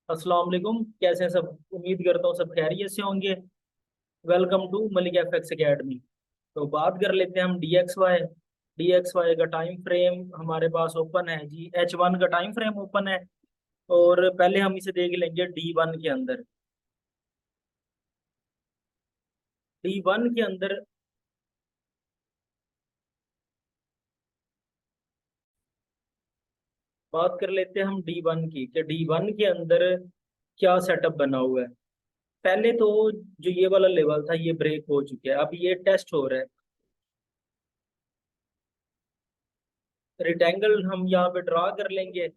अस्सलाम वालेकुम। कैसे हैं सब? उम्मीद करता हूँ सब खैरियत से होंगे। Welcome to Malik FX academy. तो बात कर लेते हैं हम डी एक्स वाई का टाइम फ्रेम हमारे पास ओपन है जी। H1 का टाइम फ्रेम ओपन है। और पहले हम इसे देख लेंगे D1 के अंदर। D1 के अंदर बात कर लेते हैं हम D1 की, कि D1 के अंदर क्या सेटअप बना हुआ है। पहले तो जो ये वाला लेवल था ये ब्रेक हो चुका है, अब ये टेस्ट हो रहा है। रिक्टेंगल हम यहाँ पे ड्रा कर लेंगे।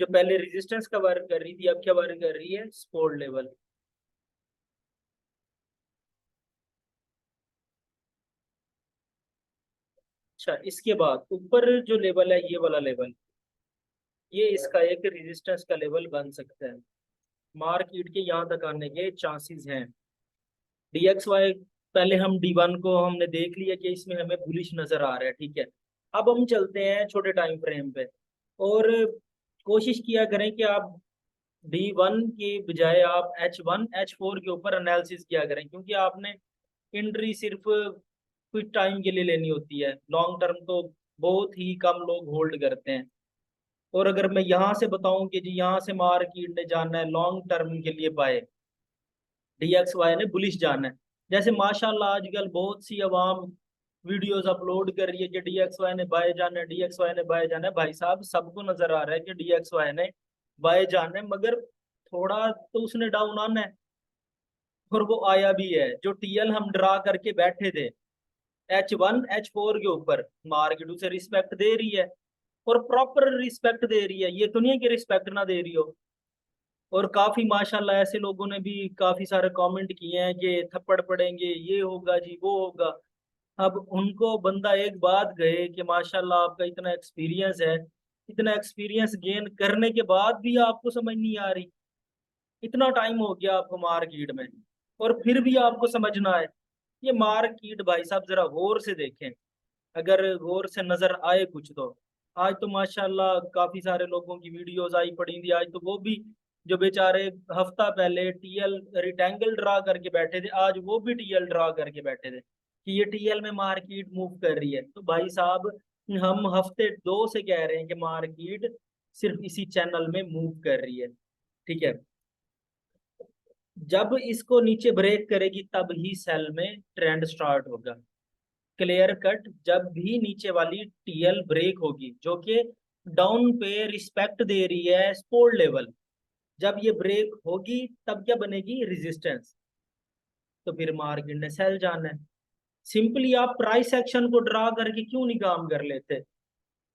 जो पहले रेजिस्टेंस का वर्क कर रही थी, अब क्या वर्क कर रही है? Support level. अच्छा, इसके बाद ऊपर जो लेवल है ये वाला लेवल, ये इसका एक रेजिस्टेंस का लेवल बन सकता है। मार्केट के यहाँ तक आने के चांसेस हैं। DXY, पहले हम D1 को हमने देख लिया कि इसमें हमें बुलिश नजर आ रहा है, ठीक है। अब हम चलते हैं छोटे टाइम फ्रेम पे। और कोशिश किया करें कि आप D1 की बजाय आप H1 H4 के ऊपर एनालिसिस किया करें, क्योंकि आपने एंट्री सिर्फ कुछ टाइम के लिए लेनी होती है। लॉन्ग टर्म तो बहुत ही कम लोग होल्ड करते हैं। और अगर मैं यहाँ से बताऊं कि जी यहाँ से मार्केट ने जाना है लॉन्ग टर्म के लिए बाय, DXY ने बुलिश जाना है। जैसे माशाल्लाह आजकल बहुत सी अवाम वीडियोस अपलोड कर रही है कि DXY ने बाय जाना है, DXY ने बाय जाना है। भाई साहब, सबको नजर आ रहा है कि DXY ने बाय जाना है, मगर थोड़ा तो उसने डाउन आना है। और वो आया भी है। जो टीएल हम ड्रा करके बैठे थे H1 H4 के ऊपर, मार्केट उसे रिस्पेक्ट दे रही है। और प्रॉपर रिस्पेक्ट दे रही है, ये तो नहीं है कि रिस्पेक्ट ना दे रही हो। और काफी माशाल्लाह ऐसे लोगों ने भी काफी सारे कमेंट किए हैं कि थप्पड़ पड़ेंगे, ये होगा जी, वो होगा। अब उनको बंदा एक बात कहे कि माशाल्लाह आपका इतना एक्सपीरियंस है, इतना एक्सपीरियंस गेन करने के बाद भी आपको समझ नहीं आ रही। इतना टाइम हो गया आपको मार्केट में, और फिर भी आपको समझना है। ये मार्केट भाई साहब जरा गौर से देखें। अगर गौर से नजर आए कुछ तो। आज तो माशाल्लाह काफी सारे लोगों की वीडियोस आई पड़ी थी। आज तो वो भी जो बेचारे हफ्ता पहले टीएल रिटेंगल ड्रा करके बैठे थे, आज वो भी टीएल ड्रा करके बैठे थे कि ये टीएल में मार्केट मूव कर रही है। तो भाई साहब, हम हफ्ते दो से कह रहे हैं कि मार्केट सिर्फ इसी चैनल में मूव कर रही है, ठीक है। जब इसको नीचे ब्रेक करेगी तब ही सेल में ट्रेंड स्टार्ट होगा। Clear cut. जब भी नीचे वाली टीएल ब्रेक होगी, जो कि डाउन पे रिस्पेक्ट दे रही है सपोर्ट लेवल, जब ये ब्रेक होगी तब क्या बनेगी? रेजिस्टेंस। तो फिर मार्केट ने सेल जाना है। सिंपली आप प्राइस एक्शन को ड्रा करके क्यों नहीं काम कर लेते?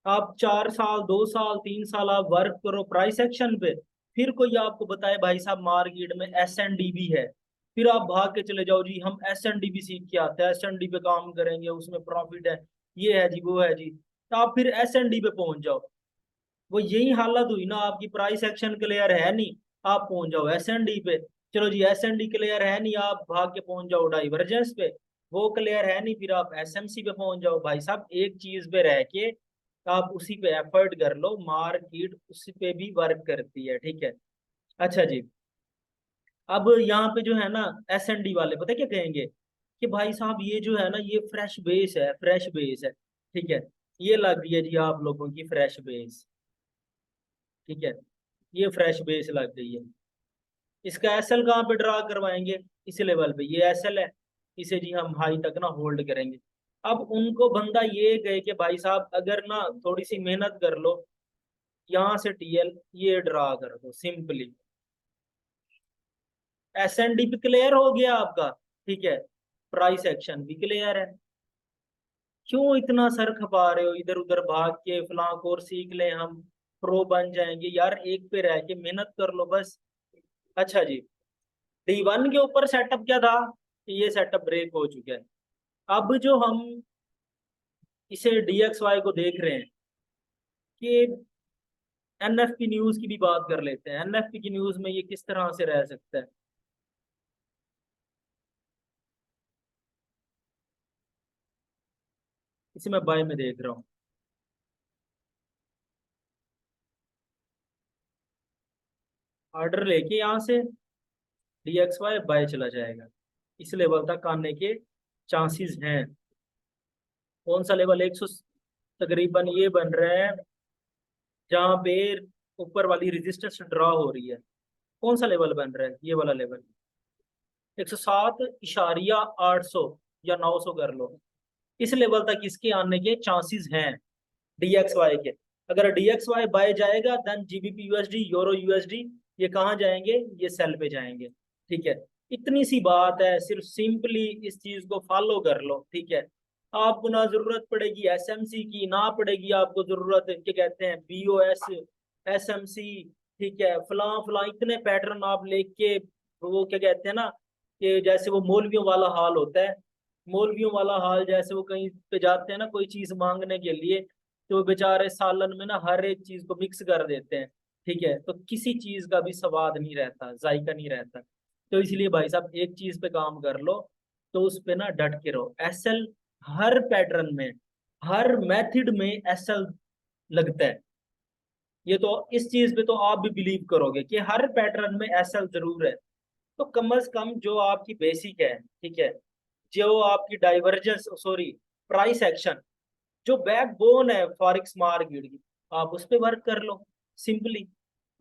आप 4 साल, 2 साल, 3 साल आप वर्क करो प्राइस एक्शन पे। फिर कोई आपको बताए भाई साहब मार्केट में SNDB है, फिर आप भाग के चले जाओ जी हम SNDB सीख के आते हैं, SND पे काम करेंगे, उसमें प्रॉफिट है, ये है जी, वो है जी। तो आप फिर SND पे पहुंच जाओ। वो यही हालत हुई ना, आपकी प्राइस एक्शन क्लियर है नहीं, आप पहुंच जाओ SND पे। चलो जी SND क्लियर है नहीं, आप भाग के पहुंच जाओ डाइवर्जेंस पे। वो क्लियर है नहीं, फिर आप SMC पे पहुंच जाओ। भाई साहब, एक चीज पे रह के आप उसी पे एफर्ट कर लो, मार्केट उसी पे भी वर्क करती है, ठीक है। अच्छा जी। अब यहाँ पे जो है ना, SND वाले पता है क्या कहेंगे? कि भाई साहब ये जो है ना, ये फ्रेश बेस है, फ्रेश बेस है, ठीक है। ये लग रही है जी आप लोगों की फ्रेश बेस, ठीक है। ये फ्रेश बेस लग गई है। इसका एसएल कहाँ पे ड्रा करवाएंगे? इस लेवल पे, ये एसएल है। इसे जी हम हाई तक ना होल्ड करेंगे। अब उनको बंदा ये कहे कि भाई साहब अगर ना थोड़ी सी मेहनत कर लो, यहाँ से टीएल ये ड्रा कर दो सिंपली। SND भी क्लियर हो गया आपका, ठीक है। प्राइस एक्शन भी क्लियर है। क्यों इतना सर खपा रहे हो इधर उधर भाग के? फलां कोर्स सीख ले, हम प्रो बन जाएंगे यार। एक पे रह के मेहनत कर लो बस। अच्छा जी। D1 के ऊपर सेटअप क्या था? ये सेटअप ब्रेक हो चुका है। अब जो हम इसे DXY को देख रहे हैं, कि NFP न्यूज की भी बात कर लेते हैं। NFP की न्यूज में ये किस तरह से रह सकता है? इसे मैं बाय में देख रहा हूँ। ऑर्डर लेके यहाँ से DXY बाय चला जाएगा, इस लेवल तक आने के चांसेस हैं। कौन सा लेवल? 100 तकरीबन ये बन रहा है जहाँ पे ऊपर वाली रेजिस्टेंस ड्रॉ हो रही है। कौन सा लेवल बन रहा है? ये वाला लेवल 107.800 या 900 कर लो। इस लेवल तक इसके आने के चांसेस हैं DXY के। अगर DXY बाय जाएगा then GBP USD euro USD ये कहाँ जाएंगे? ये सेल पे जाएंगे। ठीक है, इतनी सी बात है, सिर्फ सिंपली इस चीज को फॉलो कर लो। ठीक है, आपको ना जरूरत पड़ेगी SMC की, ना पड़ेगी आपको जरूरत क्या कहते हैं BOS SMC। ठीक है, फलां फलां इतने पैटर्न आप लेके, वो क्या कहते हैं ना कि जैसे वो मौलवियों वाला हाल होता है, मौलवियों वाला हाल, जैसे वो कहीं पे जाते हैं ना कोई चीज मांगने के लिए, तो बेचारे सालन में ना हर एक चीज को मिक्स कर देते हैं। ठीक है, तो किसी चीज का भी स्वाद नहीं रहता, जायका नहीं रहता। तो इसलिए भाई साहब एक चीज पे काम कर लो, तो उस पे ना डट के रहो। SL हर पैटर्न में, हर मेथड में SL लगता है। ये तो इस चीज पे तो आप भी बिलीव करोगे कि हर पैटर्न में SL जरूर है। तो कम से कम जो आपकी बेसिक है, ठीक है, जो आपकी डाइवर्जेंस सॉरी प्राइस एक्शन, जो बैकबोन है फॉरेक्स मार्केट की, आप उस पे वर्क कर लो सिंपली।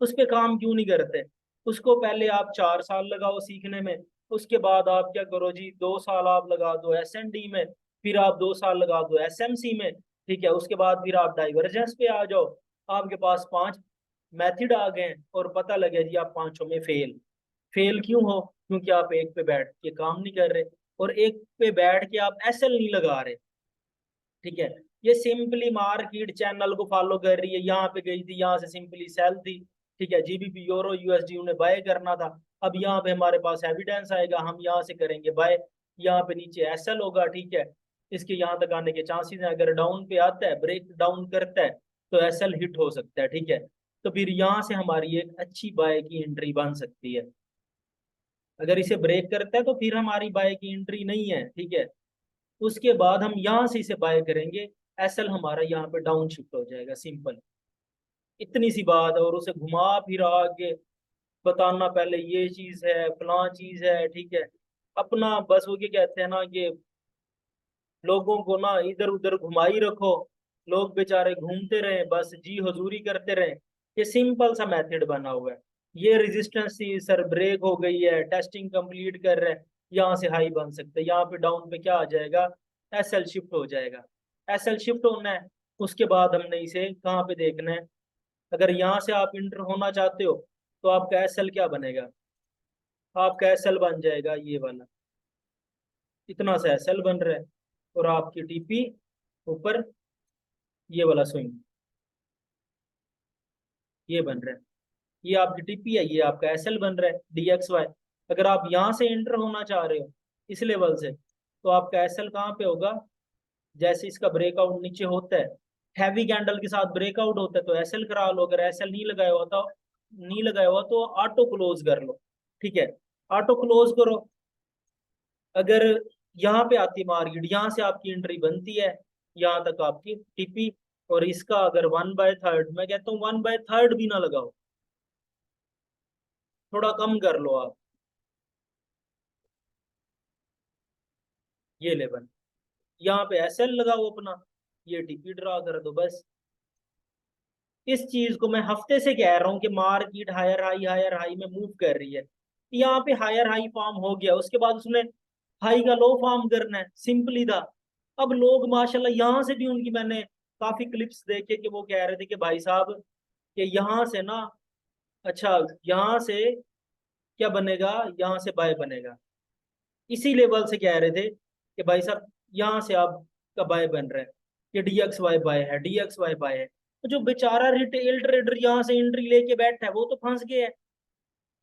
उस पे काम क्यों नहीं करते? उसको पहले आप 4 साल लगाओ सीखने में, उसके बाद आप क्या करो जी, 2 साल आप लगा दो SND में, फिर आप 2 साल लगा दो SMC में। ठीक है, उसके बाद फिर आप डाइवर्जेंस पे आ जाओ। आपके पास 5 मेथड आ गए हैं और पता लगे जी आप पांचों में फेल। फेल क्यों हो? क्योंकि आप एक पे बैठ के काम नहीं कर रहे, और एक पे बैठ के आप SL नहीं लगा रहे। ठीक है, ये सिंपली मार्केट चैनल को फॉलो कर रही है, यहाँ पे गई थी, यहाँ से सिंपली सेल थी। ठीक है, GBP यूरो USD उन्हें बाय करना था। अब यहाँ पे हमारे पास एविडेंस आएगा, हम यहाँ से करेंगे बाय, यहाँ पे नीचे SL होगा। ठीक है, इसके यहाँ तक आने के चांसेस हैं। अगर डाउन पे आता है, ब्रेक डाउन करता है, तो SL हिट हो सकता है। ठीक है, तो फिर यहाँ से हमारी एक अच्छी बाय की एंट्री बन सकती है। अगर इसे ब्रेक करता है तो फिर हमारी बाय की एंट्री नहीं है। ठीक है, उसके बाद हम यहाँ से इसे बाय करेंगे, SL हमारा यहाँ पे डाउन शिफ्ट हो जाएगा, सिंपल इतनी सी बात है। और उसे घुमा फिरा के बताना पहले ये चीज है फलां चीज है। ठीक है, अपना बस वो क्या कहते हैं ना कि लोगों को ना इधर उधर घुमाई रखो, लोग बेचारे घूमते रहे, बस जी हजूरी करते रहे। ये सिंपल सा मेथड बना हुआ है। ये रेजिस्टेंस थी सर, ब्रेक हो गई है, टेस्टिंग कंप्लीट कर रहे हैं, यहाँ से हाई बन सकते हैं, यहाँ पे डाउन पे क्या आ जाएगा? SL शिफ्ट हो जाएगा। SL शिफ्ट होना है, उसके बाद हमने इसे कहाँ पे देखना है? अगर यहाँ से आप इंटर होना चाहते हो तो आपका SL क्या बनेगा? आपका SL बन जाएगा ये वाला, इतना सा SL बन रहा है, और आपकी TP ऊपर ये वाला स्विंग, ये बन रहा है। ये आपकी TP है, ये आपका SL बन रहा है DXY। अगर आप यहाँ से एंटर होना चाह रहे हो इस लेवल से, तो आपका SL कहाँ पे होगा? जैसे इसका ब्रेकआउट नीचे होता है, हैवी कैंडल के साथ ब्रेकआउट होता है, तो SL करा लो। अगर SL नहीं लगाया हुआ तो ऑटो क्लोज कर लो। ठीक है, ऑटो क्लोज करो। अगर यहाँ पे आती मार्केट, यहाँ से आपकी एंट्री बनती है, यहाँ तक आपकी TP, और इसका अगर 1/3, मैं कहता हूँ 1/3 भी ना लगाओ, थोड़ा कम कर लो आप, ये लेवल, यहाँ पे SL लगाओ अपना, ये TP ड्रा कर दो बस। इस चीज को मैं हफ्ते से कह रहा हूँ कि मार्केट हायर हाई में मूव कर रही है। यहाँ पे हायर हाई फॉर्म हो गया, उसके बाद उसने हाई का लो फॉर्म करना है, सिंपली था। अब लोग माशाल्लाह यहाँ से भी उनकी मैंने काफी क्लिप्स देखे कि वो कह रहे थे कि भाई साहब कि यहाँ से ना, अच्छा यहाँ से क्या बनेगा? यहाँ से बाय बनेगा। इसी लेवल से कह रहे थे कि भाई साहब यहाँ से आपका बाय बन रहा है, कि DXY बाय है, DXY बाय है। तो जो बेचारा रिटेल ट्रेडर यहाँ से एंट्री लेके बैठा है वो तो फंस गया है।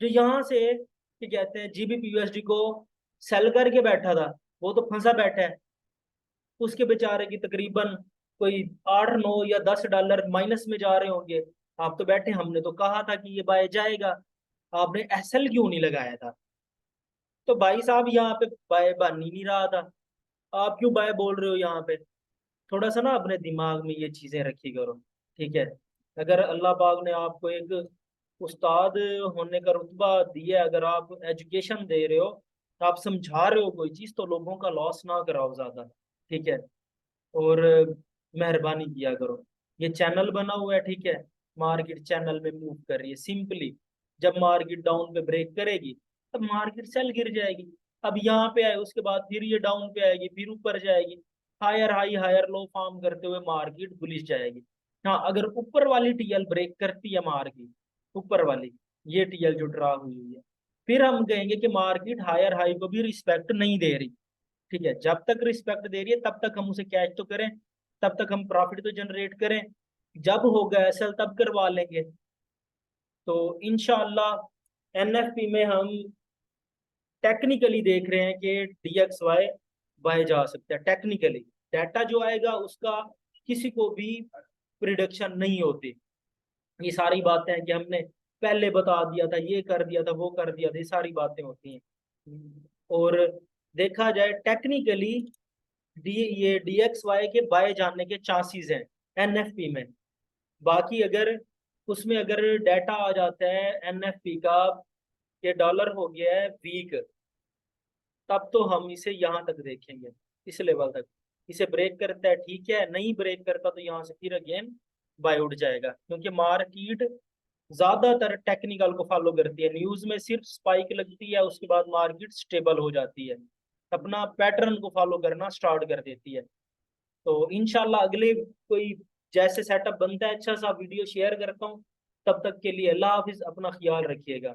जो यहाँ से क्या कहते हैं GBP USD को सेल करके बैठा था, वो तो फंसा बैठा है। उसके बेचारे की तकरीबन कोई 8 9 या 10 डॉलर माइनस में जा रहे होंगे। आप तो बैठे, हमने तो कहा था कि ये बाय जाएगा, आपने SL क्यों नहीं लगाया था? तो भाई साहब यहाँ पे बाय बन ही नहीं रहा था, आप क्यों बाय बोल रहे हो यहाँ पे? थोड़ा सा ना अपने दिमाग में ये चीजें रखी करो। ठीक है, अगर अल्लाह पाक ने आपको एक उस्ताद होने का रुतबा दिया, अगर आप एजुकेशन दे रहे हो तो आप समझा रहे हो कोई चीज, तो लोगों का लॉस ना कराओ ज्यादा, ठीक है। और मेहरबानी किया करो। ये चैनल बना हुआ है, ठीक है, मार्केट चैनल में मूव कर रही है सिंपली। जब मार्केट डाउन पे ब्रेक करेगी तब मार्केट सेल गिर जाएगी। अब यहाँ पे आए उसके बाद फिर ये डाउन पे आएगी, फिर ऊपर जाएगी, higher high higher low form करते हुए मार्केट बुलिश जाएगी। हाँ, अगर ऊपर वाली टीएल ब्रेक करती है मार्केट, ऊपर वाली ये टीएल जो ड्रा हुई हुई है, फिर हम कहेंगे कि मार्केट हायर हाई को भी रिस्पेक्ट नहीं दे रही, ठीक है। जब तक रिस्पेक्ट दे रही है तब तक हम उसे कैच तो करें, तब तक हम प्रॉफिट तो जनरेट करें। जब होगा एसएल तब करवा लेंगे। तो इंशाल्लाह एनएफपी में हम टेक्निकली देख रहे हैं कि डीएक्सवाई बाय जा सकता है टेक्निकली। डाटा जो आएगा उसका किसी को भी प्रिडिक्शन नहीं होती। ये सारी बातें हैं कि हमने पहले बता दिया था, ये कर दिया था, वो कर दिया था, ये सारी बातें होती हैं। और देखा जाए टेक्निकली डी ये डीएक्सवाई के बाय जाने के चांसेस हैं एनएफपी में। बाकी अगर उसमें अगर डाटा आ जाता है एनएफपी का कि डॉलर हो गया है वीक, तब तो हम इसे यहाँ तक देखेंगे, इस लेवल तक। इसे ब्रेक करता है ठीक है, नहीं ब्रेक करता तो यहाँ से फिर अगेन बाय उठ जाएगा, क्योंकि मार्केट ज्यादातर टेक्निकल को फॉलो करती है। न्यूज में सिर्फ स्पाइक लगती है, उसके बाद मार्केट स्टेबल हो जाती है, अपना पैटर्न को फॉलो करना स्टार्ट कर देती है। तो इंशाल्लाह अगले कोई जैसे सेटअप बनता है अच्छा सा वीडियो शेयर करता हूँ। तब तक के लिए अल्लाह हाफिज, अपना ख्याल रखिएगा।